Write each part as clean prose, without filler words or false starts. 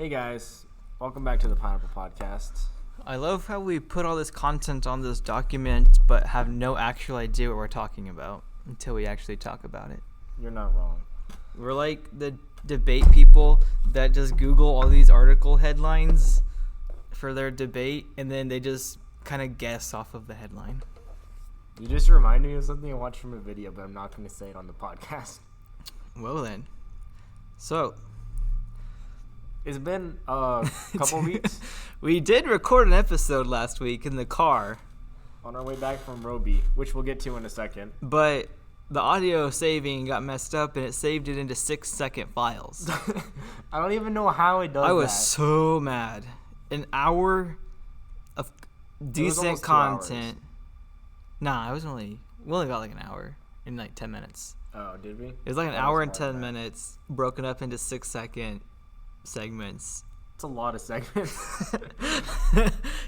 Hey guys, welcome back to the Pineapple Podcast. I love how we put all this content on this document but have no actual idea what we're talking about until we actually talk about it. You're not wrong. We're like the debate people that just Google all these article headlines for their debate and then they just kind of guess off of the headline. You just reminded me of something I watched from a video, but I'm not going to say it on the podcast. Well then. So, it's been a couple weeks. We did record an episode last week in the car. On our way back from Roby, which we'll get to in a second. But the audio saving got messed up and it saved it into 6-second files. I don't even know how it does that. I was so mad. An hour of decent content. Nah, we only got like an hour in like 10 minutes. Oh, did we? It was like an hour and 10 minutes broken up into 6-second segments. It's a lot of segments.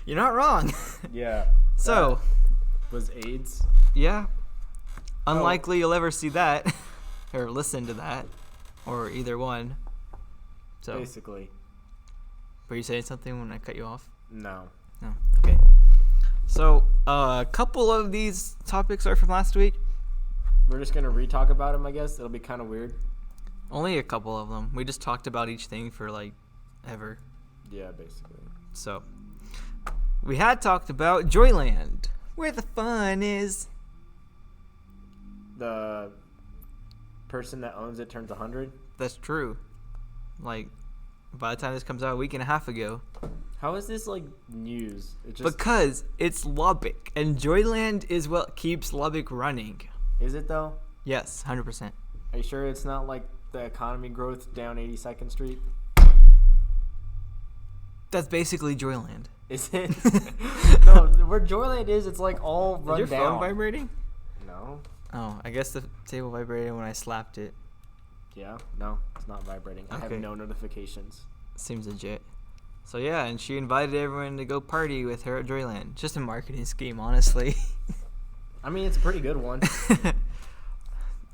You're not wrong. Yeah. So, was AIDS? Yeah. Unlikely you'll ever see that or listen to that or either one. So basically. Were you saying something when I cut you off? No. No. Okay. So, a couple of these topics are from last week. We're just going to re-talk about them, I guess. It'll be kind of weird. Only a couple of them. We just talked about each thing for, like, ever. Yeah, basically. So, we had talked about Joyland, where the fun is. The person that owns it turns 100? That's true. Like, by the time this comes out a week and a half ago. How is this, like, news? It just... Because it's Lubbock, and Joyland is what keeps Lubbock running. Is it, though? Yes, 100%. Are you sure it's not, like, the economy growth down 82nd Street? That's basically Joyland. Is it? No, where Joyland is, it's, like, all run down. Is your phone vibrating? No. Oh, I guess the table vibrated when I slapped it. Yeah? No, it's not vibrating. I have Okay. no notifications. Seems legit. So yeah, and she invited everyone to go party with her at Joyland. Just a marketing scheme, honestly. I mean, it's a pretty good one.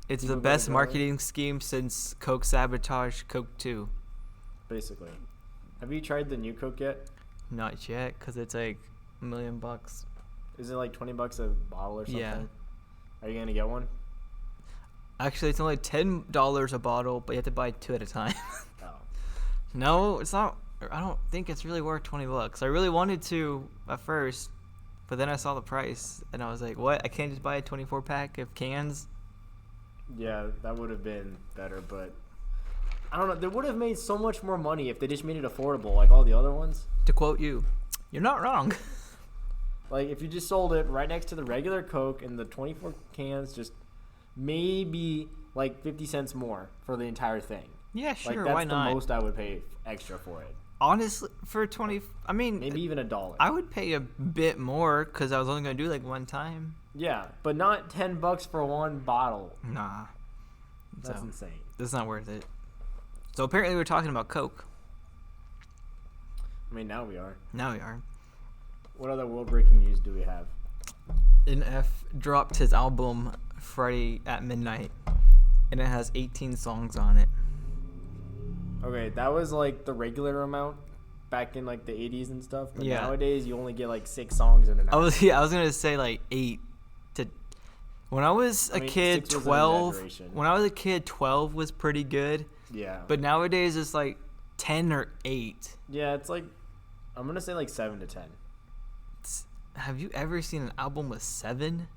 It's People the best go marketing scheme since Coke Sabotage Coke 2. Basically. Have you tried the new Coke yet? Not yet, because it's like $1 million. Is it like $20 a bottle or something? Yeah. Are you going to get one? Actually, it's only $10 a bottle, but you have to buy 2 at a time. Oh. No, it's not. I don't think it's really worth $20. I really wanted to at first, but then I saw the price, and I was like, what? I can't just buy a 24-pack of cans? Yeah, that would have been better, but I don't know. They would have made so much more money if they just made it affordable like all the other ones. To quote you, you're not wrong. Like, if you just sold it right next to the regular Coke and the 24 cans, just maybe like 50 cents more for the entire thing. Yeah, sure, like, that's why not? the most I would pay extra for it. Honestly, for 20, I mean, Maybe even $1. I would pay a bit more because I was only going to do like one time. Yeah, but not $10 for one bottle. Nah. That's So, insane. That's not worth it. So apparently we're talking about Coke. I mean, now we are. Now we are. What other world-breaking news do we have? NF dropped his album Friday at midnight, and it has 18 songs on it. Okay, that was like the regular amount back in like the 80s and stuff. But Yeah. nowadays you only get like 6 songs in an I album. was gonna say like 8 to. When I was a kid, 6 was an 12. exaggeration. When I was a kid, 12 was pretty good. Yeah. But nowadays it's like 10 or 8. Yeah, it's like I'm gonna say like 7 to 10. Have you ever seen an album with 7?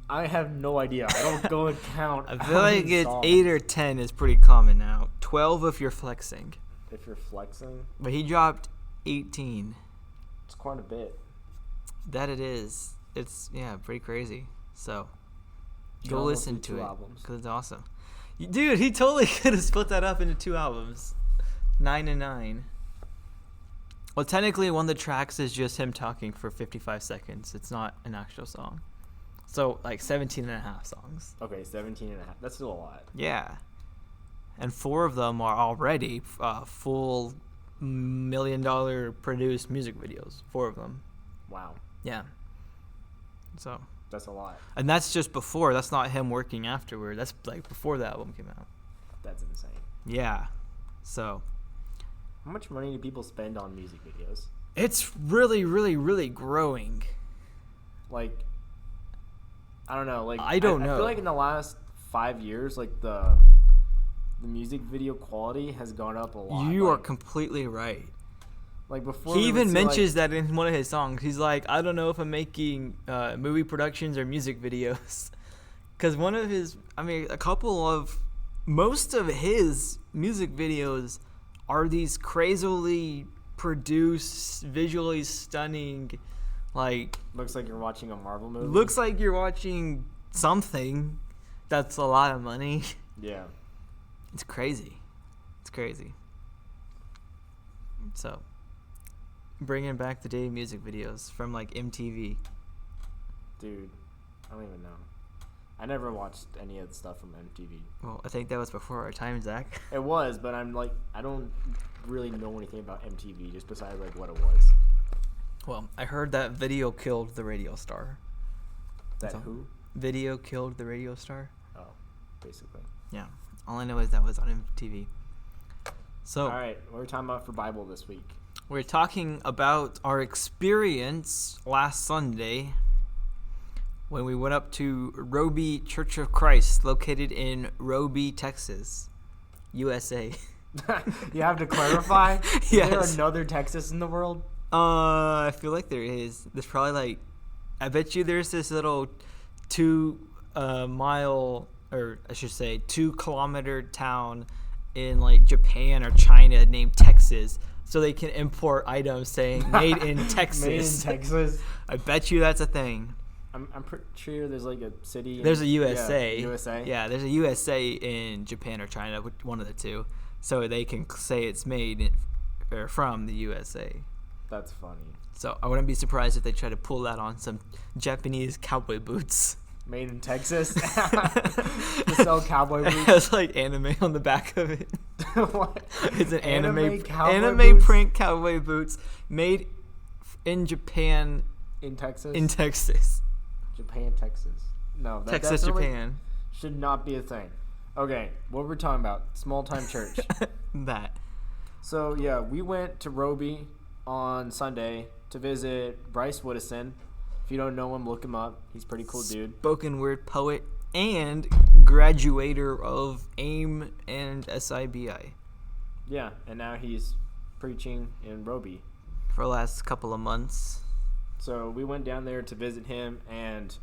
I have no idea. I don't go and count. I how feel like many it's songs. 8 or 10 is pretty common now. 12 if you're flexing. If you're flexing, But he dropped 18. it's quite a bit. That it is. It's, yeah, pretty crazy. So, You go almost listen did to 2 it. albums. Because it's awesome. Dude, he totally could have split that up into 2 albums. 9 and 9. Well, technically, one of the tracks is just him talking for 55 seconds. It's not an actual song. So, like 17 and a half songs. Okay, 17 and a half. That's still a lot. Yeah. And 4 of them are already full $1 million produced music videos. 4 of them. Wow. Yeah. So. That's a lot. And that's just before. That's not him working afterward. That's like before the album came out. That's insane. Yeah. So. How much money do people spend on music videos? It's really, really, really growing. Like, I don't know. Like, I don't know. I feel like in the last 5 years, like the music video quality has gone up a lot. You are like, completely right. Like before, He we would even see, mentions that in one of his songs. He's like, I don't know if I'm making movie productions or music videos. Because most of his music videos are these crazily produced, visually stunning, like... looks like you're watching a Marvel movie. Looks like you're watching something that's a lot of money. Yeah. It's crazy. It's crazy. So, bringing back the day of music videos from, like, MTV. Dude, I don't even know. I never watched any of the stuff from MTV. Well, I think that was before our time, Zach. It was, but I'm like, I don't really know anything about MTV, just besides, like, what it was. Well, I heard that video killed the radio star. That who? Video killed the radio star. Oh, basically. Yeah. All I know is that was on MTV. So, all right, what are we talking about for Bible this week? we're talking about our experience last Sunday when we went up to Roby Church of Christ, located in Roby, Texas, USA. You have to clarify? Is Yes. there another Texas in the world? I feel like there is. There's probably like, I bet you there's this little 2-mile, or I should say 2-kilometer town in like Japan or China named Texas, so they can import items saying made in Texas. Made in Texas. I bet you that's a thing. I'm pretty sure there's like a city. There's a USA. Yeah, USA. Yeah, there's a USA in Japan or China, one of the two, so they can say it's made or from the USA. That's funny. So I wouldn't be surprised if they try to pull that on some Japanese cowboy boots. Made in Texas. To sell cowboy It boots. has like anime on the back of it. What? It's an anime cowboy boots? print cowboy boots made in Japan, In Texas. in Texas. Japan, Texas. No, that Texas, definitely Japan. should not be a thing. Okay, what we're talking about? Small time church. That. So yeah, we went to Roby on Sunday to visit Bryce Woodison. If you don't know him, look him up. He's a pretty cool dude. Spoken word poet and graduator of AIM and SIBI Yeah, and now he's preaching in Roby. for the last couple of months. So we went down there to visit him and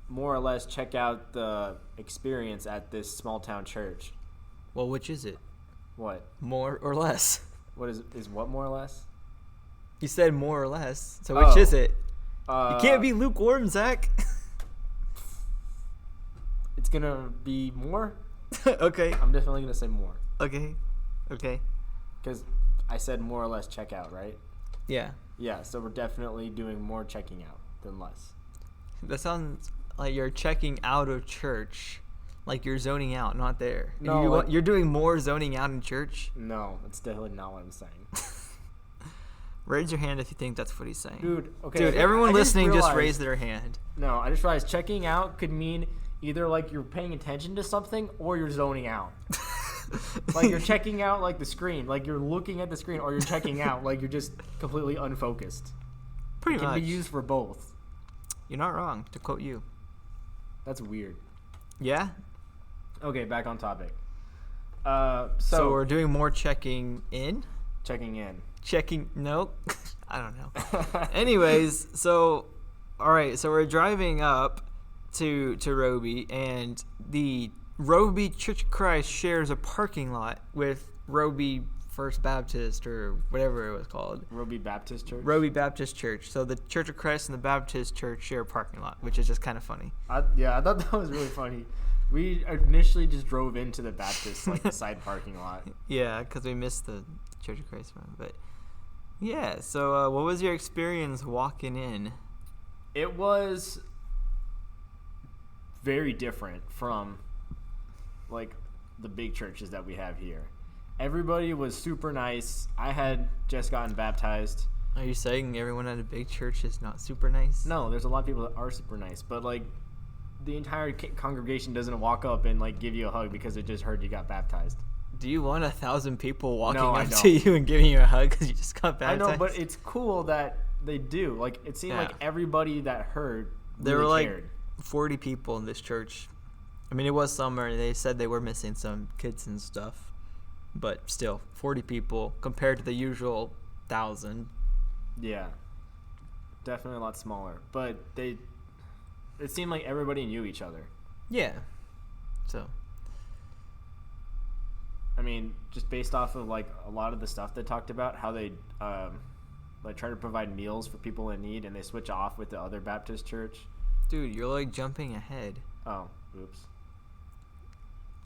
more or less check out the experience at this small town church. Well, which is it? What? More or less? What is what more or less? You said more or less. So which is it? You can't be lukewarm, Zach. It's gonna be more. Okay. I'm definitely gonna say more Okay. because I said more or less check out, right? Yeah. Yeah, so we're definitely doing more checking out than less. That sounds like you're checking out of church. Like you're zoning out, not there. No, You're doing more zoning out in church? No, that's definitely not what I'm saying. Raise your hand if you think that's what he's saying. Dude, okay. Dude, everyone I listening just realized- raise their hand. No, I just realized checking out could mean either like you're paying attention to something or you're zoning out. Like you're checking out like the screen, like you're looking at the screen, or you're checking out like you're just completely unfocused. Pretty It can much. be used for both. You're not wrong, to quote you. That's weird. Yeah? Okay, back on topic. So So we're doing more checking in? checking in. Checking, nope. I don't know. Anyways, so, all right, so we're driving up to Roby, and the Roby Church of Christ shares a parking lot with Roby First Baptist, or whatever it was called. Roby Baptist Church. Roby Baptist Church. So the Church of Christ and the Baptist Church share a parking lot, which is just kind of funny. I thought that was really funny. We initially just drove into the Baptist like side parking lot. Yeah, because we missed the Church of Christ one. But yeah, so what was your experience walking in? It was very different from like the big churches that we have here. Everybody was super nice. I had just gotten baptized. Are you saying everyone at a big church is not super nice? No, there's a lot of people that are super nice, but like the entire congregation doesn't walk up and like give you a hug because it just heard you got baptized. Do you want 1,000 people walking No, I up don't. to you and giving you a hug because you just got I baptized? know, but it's cool that they do. Like, it seemed like everybody that heard there really were cared. 40 people in this church. I mean, it was summer. They said they were missing some kids and stuff, but still, 40 people compared to the usual 1,000. Yeah, definitely a lot smaller. But it seemed like everybody knew each other. Yeah. So. I mean, just based off of like a lot of the stuff they talked about, how they like try to provide meals for people in need, and they switch off with the other Baptist church. Dude, you're like jumping ahead. Oh, oops.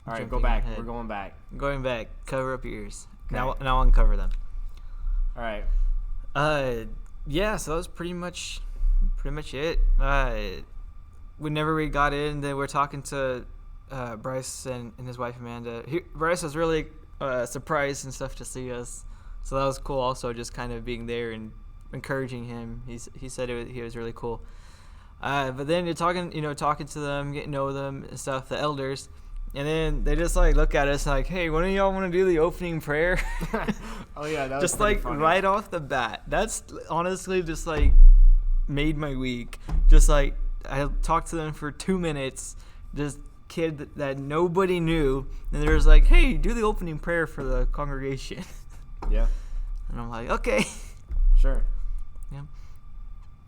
All right, Jumping go back. ahead. We're going back. Going back. Cover up your ears. Okay. Now uncover them. All right. Yeah. So that was pretty much it. Whenever we got in, then we're talking to Bryce and his wife Amanda. Bryce was really surprised and stuff to see us, so that was cool. Also, just kind of being there and encouraging him. He said he was really cool. But then you're talking to them, getting to know them and stuff, the elders, and then they just like look at us like, hey, when do y'all want to do the opening prayer? Oh yeah, that was just pretty like funny. right off the bat. That's honestly just like made my week. Just like I talked to them for 2 minutes, just kid that nobody knew, and they're just like, hey, do the opening prayer for the congregation. Yeah. And I'm like, okay. Sure. Yeah.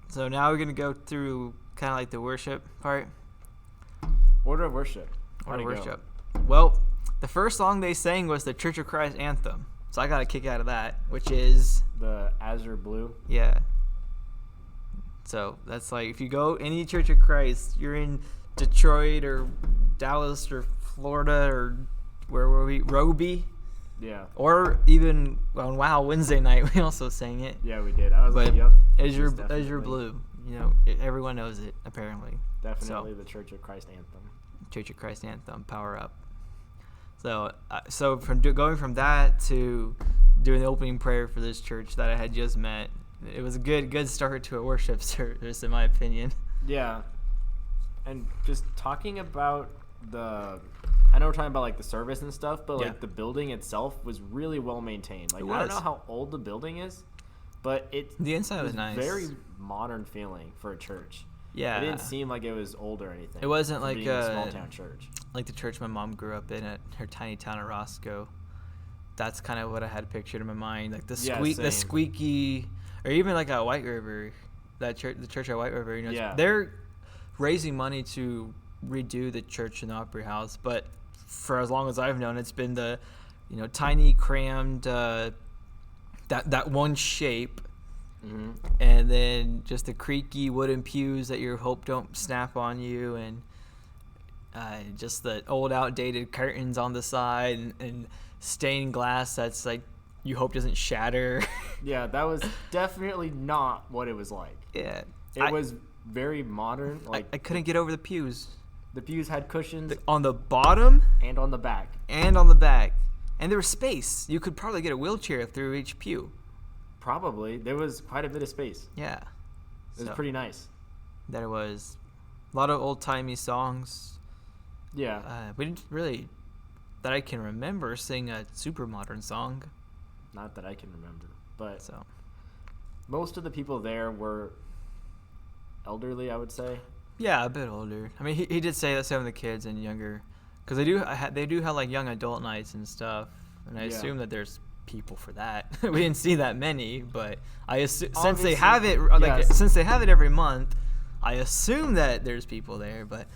So now we're gonna go through kind of like the worship part. Order of worship. Order of How'd it worship. Well, the first song they sang was the Church of Christ anthem. So I got a kick out of that, which is The Azure Blue. yeah. So that's like if you go any Church of Christ, you're in Detroit or Dallas or Florida or where were we? Roby. Yeah. Or even on Wow Wednesday night we also sang it. Yeah, we did. I was But like, yep. Azure it's definitely- Azure Blue. You know, everyone knows it apparently. Definitely So, the Church of Christ anthem. Church of Christ anthem, power up. So from going from that to doing the opening prayer for this church that I had just met, it was a good start to a worship service in my opinion. Yeah. And just talking about I know we're talking about like the service and stuff, but like Yeah. the building itself was really well maintained. Like It I don't was. know how old the building is, but The inside was was nice. very modern feeling for a church. Yeah. It didn't seem like it was old or anything. It wasn't for like being a small town church. like the church my mom grew up in at her tiny town of Roscoe. That's kind of what I had pictured in my mind, like the Yeah, the same. squeaky, or even like at White River, the church at White River. You know, Yeah. they're raising money to redo the church in the Opry House, but for as long as I've known, it's been the, tiny, crammed, that one shape. Mm-hmm. And then just the creaky wooden pews that you hope don't snap on you, and just the old outdated curtains on the side, and stained glass that's like you hope doesn't shatter. Yeah, that was definitely not what it was like. Yeah. It was very modern. Like I couldn't get over the pews. the pews had cushions On the bottom and on the back. and on the back. And there was space. You could probably get a wheelchair through each pew. Probably there was quite a bit of space. Yeah. It was pretty nice. There was a lot of old-timey songs. Yeah, We didn't really, that I can remember, sing a super modern song. not that I can remember, but So most of the people there were elderly, I would say. yeah, a bit older. I mean, he did say that some of the kids and younger, because they do have like young adult nights and stuff, and I Yeah. assume that there's people for that. We didn't see that many, but I assume since Obviously, they have it yes. since they have it every month, I assume that there's people there. But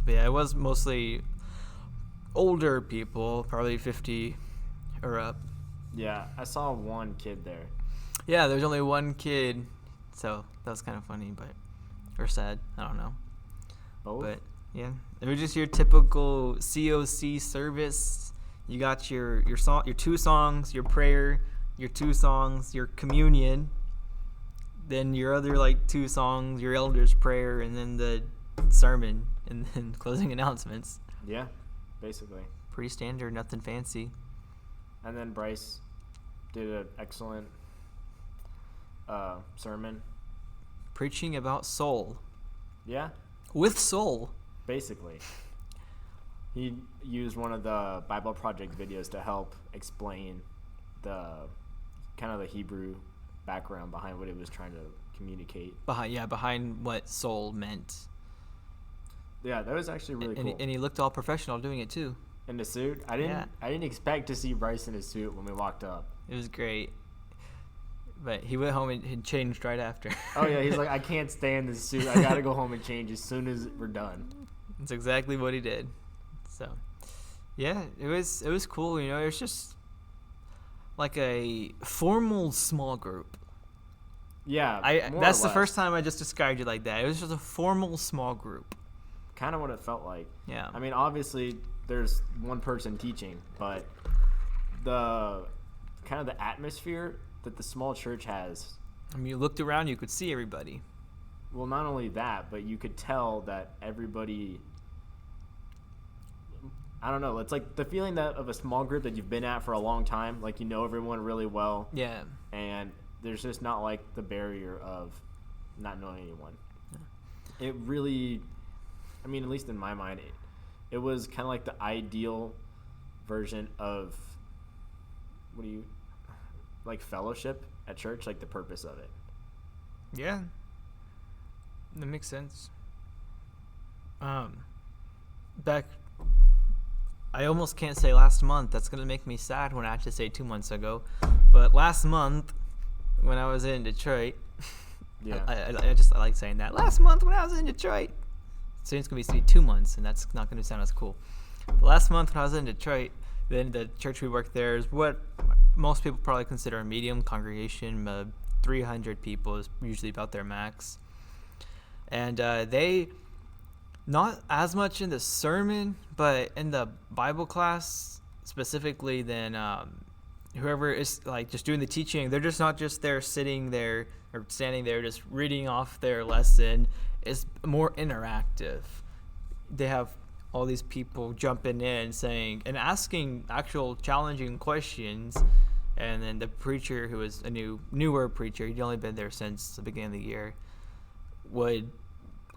yeah, it was mostly older people, probably 50 or up. Yeah, I saw one kid there. Yeah, there's only one kid, so that was kind of funny, or sad. I don't know. Both? But yeah, it was just your typical COC service. You got your song, your 2 songs, your prayer, your 2 songs, your communion, then your other like 2 songs, your elder's prayer, and then the sermon, and then closing announcements. Yeah, basically. Pretty standard, nothing fancy. And then Bryce did an excellent sermon. Preaching about soul Yeah, with soul. basically. He used one of the Bible Project videos to help explain the kind of the Hebrew background behind what it was trying to communicate. Behind what soul meant. Yeah, that was actually really cool. And he looked all professional doing it too. In the suit, I didn't expect to see Bryce in his suit when we walked up. It was great. But he went home and changed right after. Oh yeah, he's like, I can't stay in this suit. I gotta go home and change as soon as we're done. That's exactly what he did. So, yeah, it was cool. You know, it was just like a formal small group. Yeah, that's the first time I just described it like that. It was just a formal small group. Kind of what it felt like. Yeah. I mean, obviously there's one person teaching, but the kind of the atmosphere that the small church has. I mean, you looked around, you could see everybody. Well, not only that, but you could tell that everybody, I don't know, it's like the feeling that of a small group that you've been at for a long time, like you know everyone really well. Yeah. And there's just not like the barrier of not knowing anyone. Yeah. It really, I mean, at least in my mind, it was kind of like the ideal version of like fellowship at church, like the purpose of it. Yeah. That makes sense. Back, I almost can't say last month. That's going to make me sad when I have to say 2 months ago. But last month, when I was in Detroit, yeah, I like saying that. Last month when I was in Detroit. Soon it's going to be 2 months, and that's not going to sound as cool. But last month when I was in Detroit, then the church we worked there is what most people probably consider a medium congregation. 300 people is usually about their max. And they, not as much in the sermon, but in the Bible class specifically, then whoever is like just doing the teaching, they're just not just there sitting there or standing there just reading off their lesson. It's more interactive. They have all these people jumping in saying and asking actual challenging questions, and then the preacher, who is a newer preacher, he'd only been there since the beginning of the year, would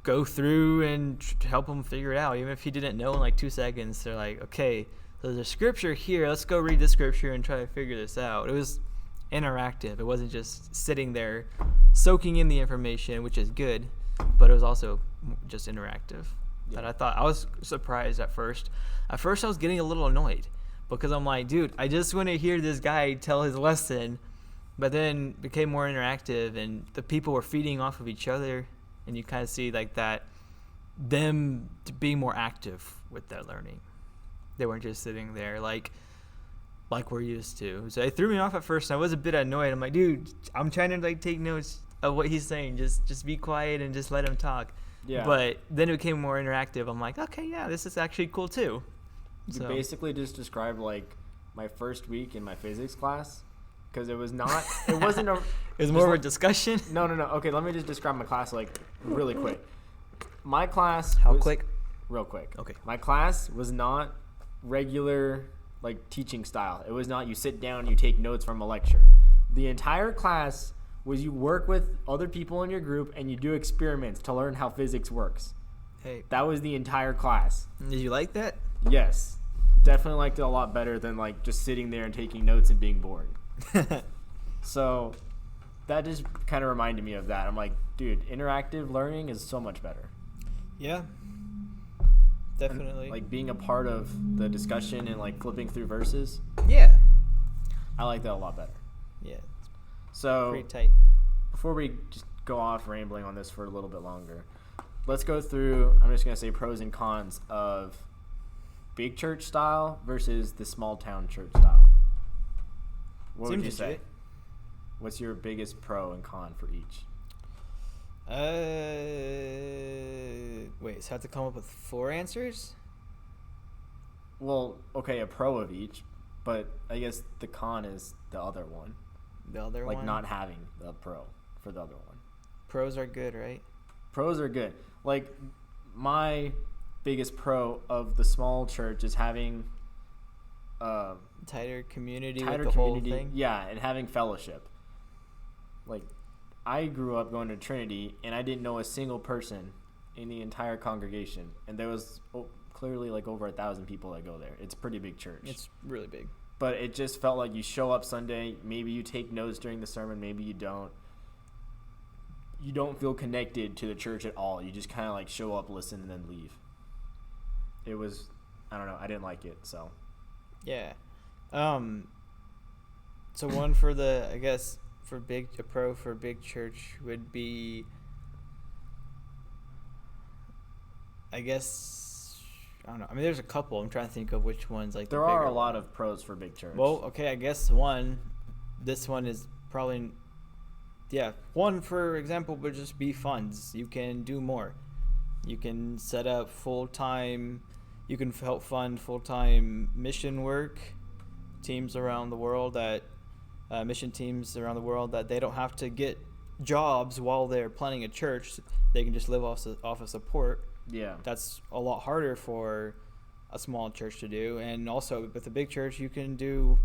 go through and help them figure it out. Even if he didn't know in like 2 seconds, they're like, okay, there's a scripture here, let's go read the scripture and try to figure this out. It was interactive. It wasn't just sitting there soaking in the information, which is good, but it was also just interactive. Yeah. That I was surprised at first. At first I was getting a little annoyed because I'm like, dude, I just want to hear this guy tell his lesson. But then it became more interactive, and the people were feeding off of each other, and you kind of see like that, them being more active with their learning. They weren't just sitting there like we're used to. So it threw me off at first, and I was a bit annoyed. I'm like, dude, I'm trying to like take notes of what he's saying. Just be quiet and just let him talk. Yeah. But then it became more interactive. I'm like, okay, yeah, this is actually cool too. You basically just described like my first week in my physics class, because it wasn't a. It was more of a discussion. No. Okay, let me just describe my class like really quick. My class. Quick? Real quick. Okay. My class was not regular like teaching style. It was not you sit down and you take notes from a lecture. The entire class was you work with other people in your group and you do experiments to learn how physics works. Hey. That was the entire class. Did you like that? Yes. Definitely liked it a lot better than like just sitting there and taking notes and being bored. So that just kind of reminded me of that. I'm like, dude, interactive learning is so much better. Yeah. Definitely. And, like being a part of the discussion and like flipping through verses. Yeah. I like that a lot better. Yeah. So pretty tight. Before we just go off rambling on this for a little bit longer, let's go through, I'm just going to say pros and cons of big church style versus the small town church style. What would you say? What's your biggest pro and con for each? Wait, so I have to come up with 4 answers? Well, okay, a pro of each, but I guess the con is the other one. The other one? Like not having the pro for the other one. Pros are good, right? Pros are good. Like my biggest pro of the small church is having tighter community with the whole thing. Yeah, and having fellowship. Like I grew up going to Trinity and I didn't know a single person in the entire congregation, and there was clearly like over 1,000 people that go there. It's a pretty big church. It's really big. But it just felt like you show up Sunday, maybe you take notes during the sermon, maybe you don't. You don't feel connected to the church at all. You just kind of like show up, listen, and then leave. It was, I don't know, I didn't like it, so. Yeah. So one for the, I guess, a pro for big church would be, I guess, I don't know. I mean, there's a couple. I'm trying to think of which ones. Like there are a lot of pros for big church. Well, okay, I guess this one is probably, yeah. One, for example, would just be funds. You can do more. You can set up full-time, you can help fund full-time mission work, teams around the world mission teams around the world that they don't have to get jobs while they're planning a church. They can just live off of support. Yeah. That's a lot harder for a small church to do. And also with a big church, you can do,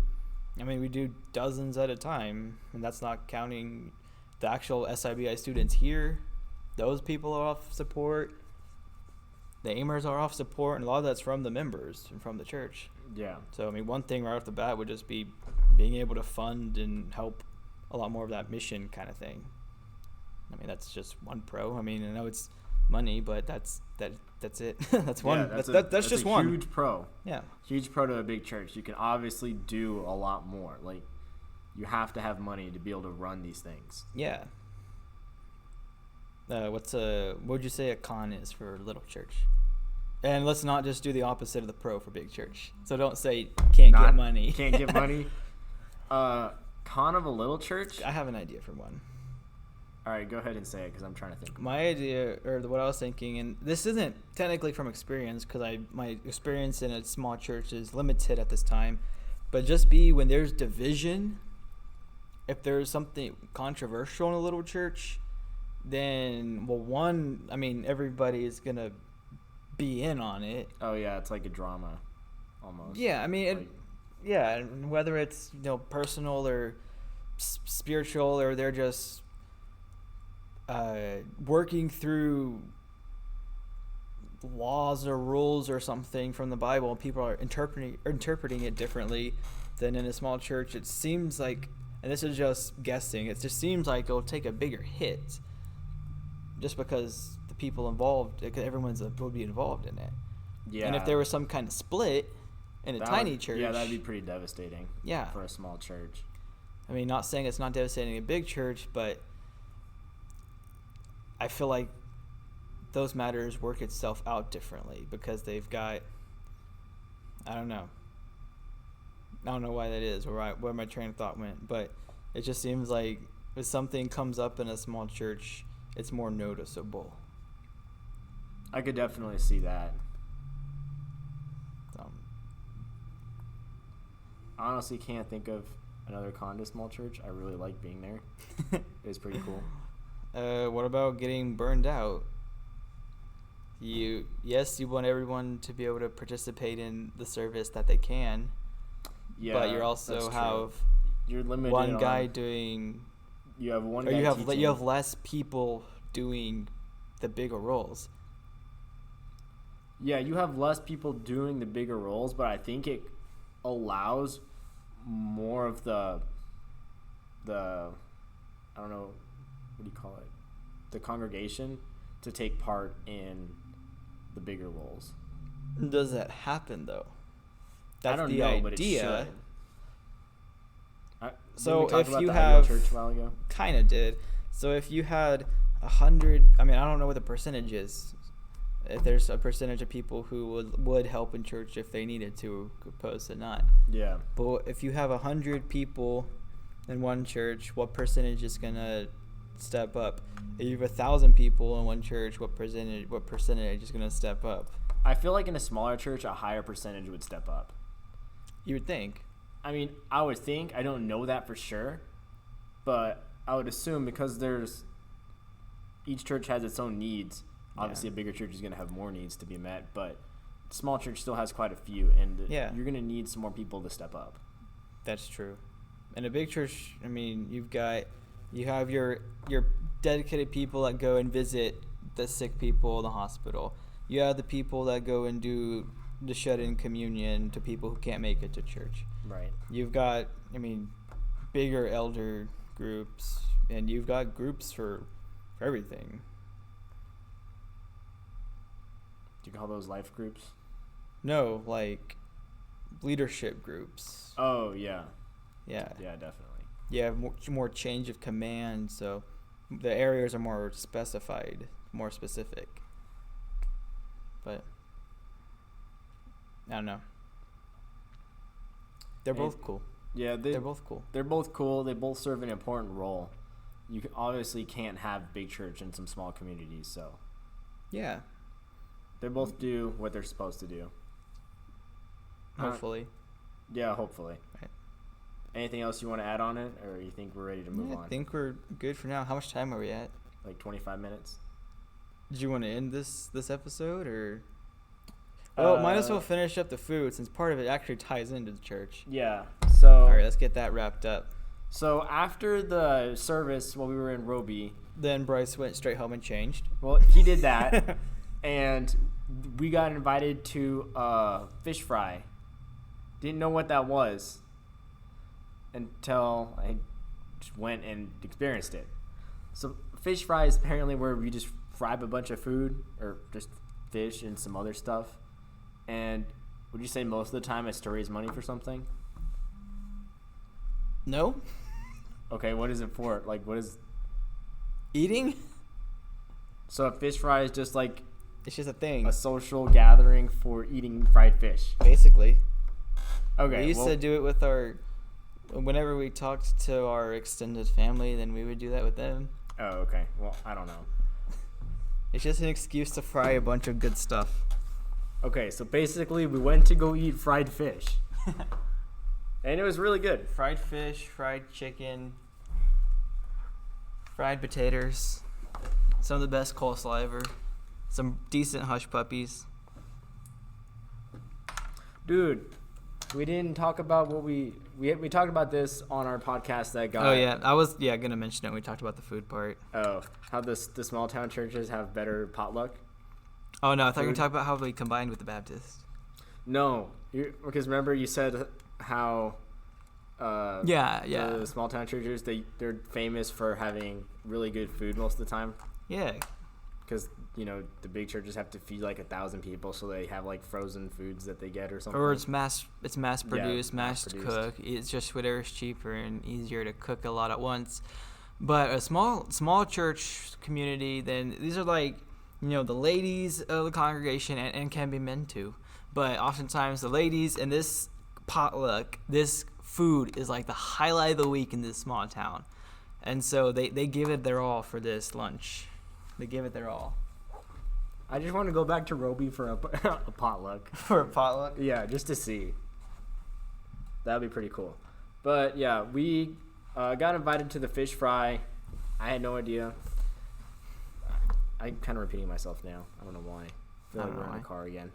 I mean, we do dozens at a time, and that's not counting the actual SIBI students here. Those people are off support. The Aimers are off support, and a lot of that's from the members and from the church. Yeah. So, I mean, one thing right off the bat would just be being able to fund and help a lot more of that mission kind of thing. I mean, that's just one pro. I mean, I know it's money, but that's it. That's one. Yeah, that's just one. Huge pro. Yeah. Huge pro to a big church. You can obviously do a lot more. Like, you have to have money to be able to run these things. Yeah. What would you say a con is for a little church? And let's not just do the opposite of the pro for big church. So don't say get money. Can't get money. Con of a little church? I have an idea for one. All right, go ahead and say it because I'm trying to think. My idea, or what I was thinking, and this isn't technically from experience because my experience in a small church is limited at this time, but just when there's division, if there's something controversial in a little church, then, everybody is going to be in on it. Oh, yeah, it's like a drama almost. Yeah, I mean, whether it's, personal or spiritual, or they're just working through laws or rules or something from the Bible, and people are interpreting it differently than in a small church. It seems like, and this is just guessing, it just seems like it'll take a bigger hit just because the people involved, everyone's will be involved in it. Yeah. And if there was some kind of split in a tiny church, yeah, that'd be pretty devastating. Yeah. For a small church. I mean, not saying it's not devastating in a big church, but I feel like those matters work itself out differently because they've got, I don't know why that is, or where my train of thought went, but it just seems like if something comes up in a small church, it's more noticeable. I could definitely see that. I honestly can't think of another con to small church. I really like being there. It's pretty cool. What about getting burned out? You want everyone to be able to participate in the service that they can. Yeah, but you also you're limited one guy doing. You have one guy teaching. You have less people doing the bigger roles. Yeah, you have less people doing the bigger roles, but I think it allows more of the I don't know, what do you call it? The congregation to take part in the bigger roles. Does that happen though? That's I don't the know, idea. But it should. So if you have church a while ago? Kind of did. So if you had 100, I mean, I don't know what the percentage is. If there's a percentage of people who would help in church if they needed to, opposed to not. Yeah. But if you have 100 people in one church, what percentage is gonna step up? If you have 1,000 people in one church, what percentage is gonna step up? I feel like in a smaller church, a higher percentage would step up. You would think. I mean, I would think. I don't know that for sure, but I would assume because each church has its own needs. Obviously, a bigger church is going to have more needs to be met, but a small church still has quite a few, and you're going to need some more people to step up. That's true. In a big church, I mean, you have your dedicated people that go and visit the sick people in the hospital. You have the people that go and do the shut-in communion to people who can't make it to church. Right. You've got, bigger elder groups, and you've got groups for everything. Do you call those life groups? No, like leadership groups. Oh, yeah. Yeah. Yeah, definitely. You have more change of command, so the areas are more specified, more specific. But I don't know. They're both cool. Yeah, they're both cool. They're both cool. They both serve an important role. You obviously can't have big church in some small communities, so yeah, they both do what they're supposed to do. Hopefully. Yeah, hopefully. Right. Anything else you want to add on it, or you think we're ready to move on? I think we're good for now. How much time are we at? Like 25 minutes. Did you want to end this episode, or? Well, might as well finish up the food since part of it actually ties into the church. Yeah. So. All right, let's get that wrapped up. So after the service, while we were in Roby, then Bryce went straight home and changed. Well, he did that, and we got invited to fish fry. Didn't know what that was until I just went and experienced it. So fish fry is apparently where we just fry up a bunch of food, or just fish and some other stuff. And would you say most of the time I still raise money for something? No. Okay, what is it for? Like, what is... Eating? So a fish fry is just like... It's just a thing. A social gathering for eating fried fish. Basically. Okay. We used to do it with whenever we talked to our extended family, then we would do that with them. Oh, okay. Well, I don't know. It's just an excuse to fry a bunch of good stuff. Okay, so basically we went to go eat fried fish. And it was really good. Fried fish, fried chicken, fried potatoes, some of the best coleslaw ever, some decent hush puppies. Dude, we didn't talk about what we talked about this on our podcast that got... Oh, yeah. I was going to mention it when we talked about the food part. Oh, how the small town churches have better potluck? Oh, no. I thought you were talking about how we combined with the Baptist. No. Because remember you said how... The small town churches, they're famous for having really good food most of the time. Yeah. Because, the big churches have to feed like 1,000 people, so they have like frozen foods that they get or something. Or it's mass produced, mass mass-produced. cook. It's just whatever's cheaper and easier to cook a lot at once. But a small church community, then these are like, the ladies of the congregation and can be men too. But oftentimes the ladies in this potluck, this food is like the highlight of the week in this small town. And so they give it their all for this lunch. They give it their all. I just want to go back to Roby for a potluck. For a potluck? Yeah, just to see. That would be pretty cool. But yeah, we got invited to the fish fry. I had no idea. I'm kind of repeating myself now. I don't know why. I feel like we're in the car again.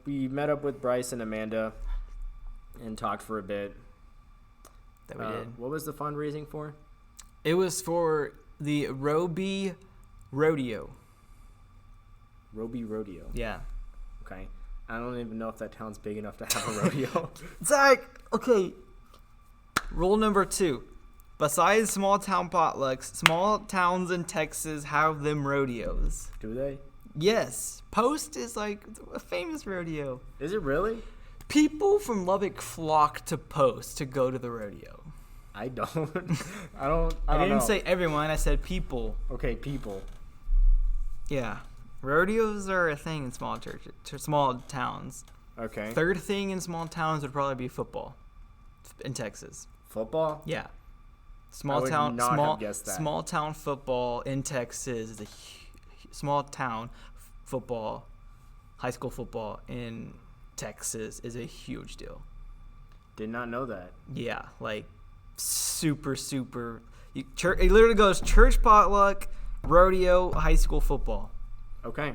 We met up with Bryce and Amanda and talked for a bit. That we did. What was the fundraising for? It was for the Roby Rodeo. Roby Rodeo. Yeah. Okay. I don't even know if that town's big enough to have a rodeo. Zach, okay. Rule number 2. Besides small town potlucks, small towns in Texas have them rodeos. Do they? Yes. Post is like a famous rodeo. Is it really? People from Lubbock flock to Post to go to the rodeo. I don't. I didn't know. say everyone. I said people. Okay, people. Yeah. Rodeos are a thing in small towns. Okay. Third thing in small towns would probably be football in Texas. Football? Yeah. I would not have guessed that. Small town football in Texas is small town football, high school football in Texas is a huge deal. Did not know that. Yeah, like super. It literally goes church potluck, rodeo, high school football. Okay,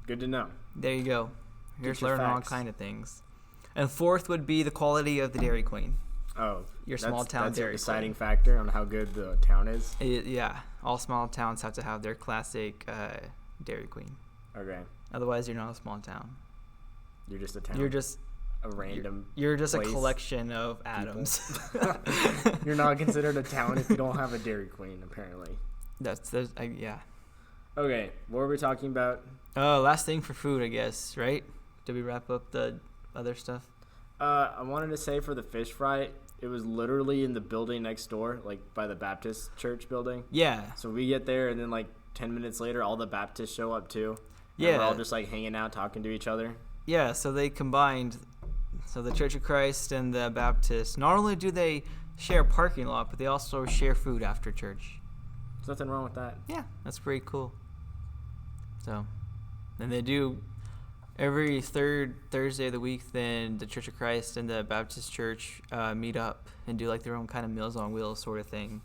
good to know. There you go. You're just your learning all facts. kind of things. And fourth would be the quality of the Dairy Queen. Oh, Your small town that's Dairy a Queen. deciding factor on how good the town is. Yeah, all small towns have to have their classic Dairy Queen. Okay. Otherwise, you're not a small town. You're just a town. You're just a random. You're just place, a collection of atoms. You're not considered a town if you don't have a Dairy Queen, apparently. Yeah. Okay, what were we talking about? Oh, last thing for food, I guess, right? Did we wrap up the other stuff? I wanted to say for the fish fry, it was literally in the building next door, like by the Baptist church building. Yeah. So we get there, and then like 10 minutes later, all the Baptists show up too. Yeah. And we're all just like hanging out, talking to each other. Yeah, so they combined. So the Church of Christ and the Baptist, not only do they share a parking lot, but they also share food after church. There's nothing wrong with that. Yeah, that's pretty cool. So, and they do every third Thursday of the week. Then the Church of Christ and the Baptist Church meet up and do like their own kind of Meals on Wheels sort of thing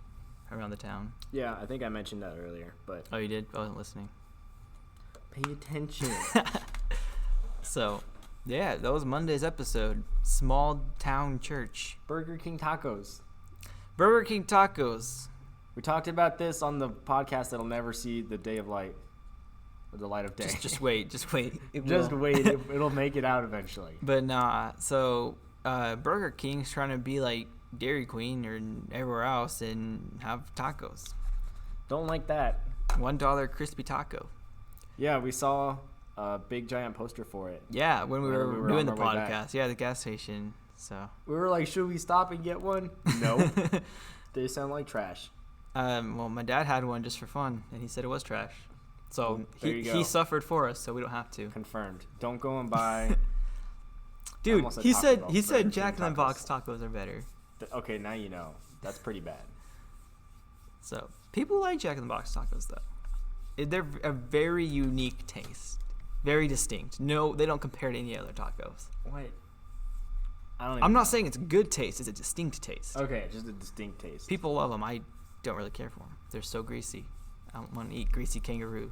around the town. Yeah, I think I mentioned that earlier, but Oh, you did? I wasn't listening. pay attention. So, yeah, that was Monday's episode. Small town church. Burger King tacos. Burger King tacos. We talked about this on the podcast that'll never see the day of light, or the light of day. Just wait. It Just will. wait. It'll make it out eventually. But nah, so Burger King's trying to be like Dairy Queen or everywhere else and have tacos. Don't like that. $1 crispy taco. Yeah, we saw a big giant poster for it. Yeah, when we were doing the on our way back. podcast. Yeah, the gas station. So We were like, should we stop and get one? No. They sound like trash. well, my dad had one just for fun, and he said it was trash. So Well, there you go. he suffered for us, so we don't have to. Confirmed. Don't go and buy. Dude, almost said he Taco said Bell, he Burger said King Jack in the tacos. Box tacos are better. Okay, now you know. That's pretty bad. So people like Jack in the Box tacos though. They're a very unique taste, very distinct. No, they don't compare to any other tacos. What? I don't. Even I'm not saying it's a good taste; it's a distinct taste. Okay, just a distinct taste. People love them. I don't really care for them. They're so greasy. I don't want to eat greasy kangaroo.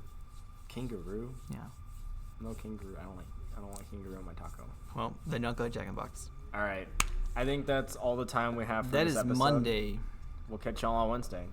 Kangaroo? Yeah. No kangaroo. I don't like kangaroo on my taco. Well, then don't go to Jack in the Box. All right. I think that's all the time we have for That this is episode. Monday. We'll catch y'all on Wednesday.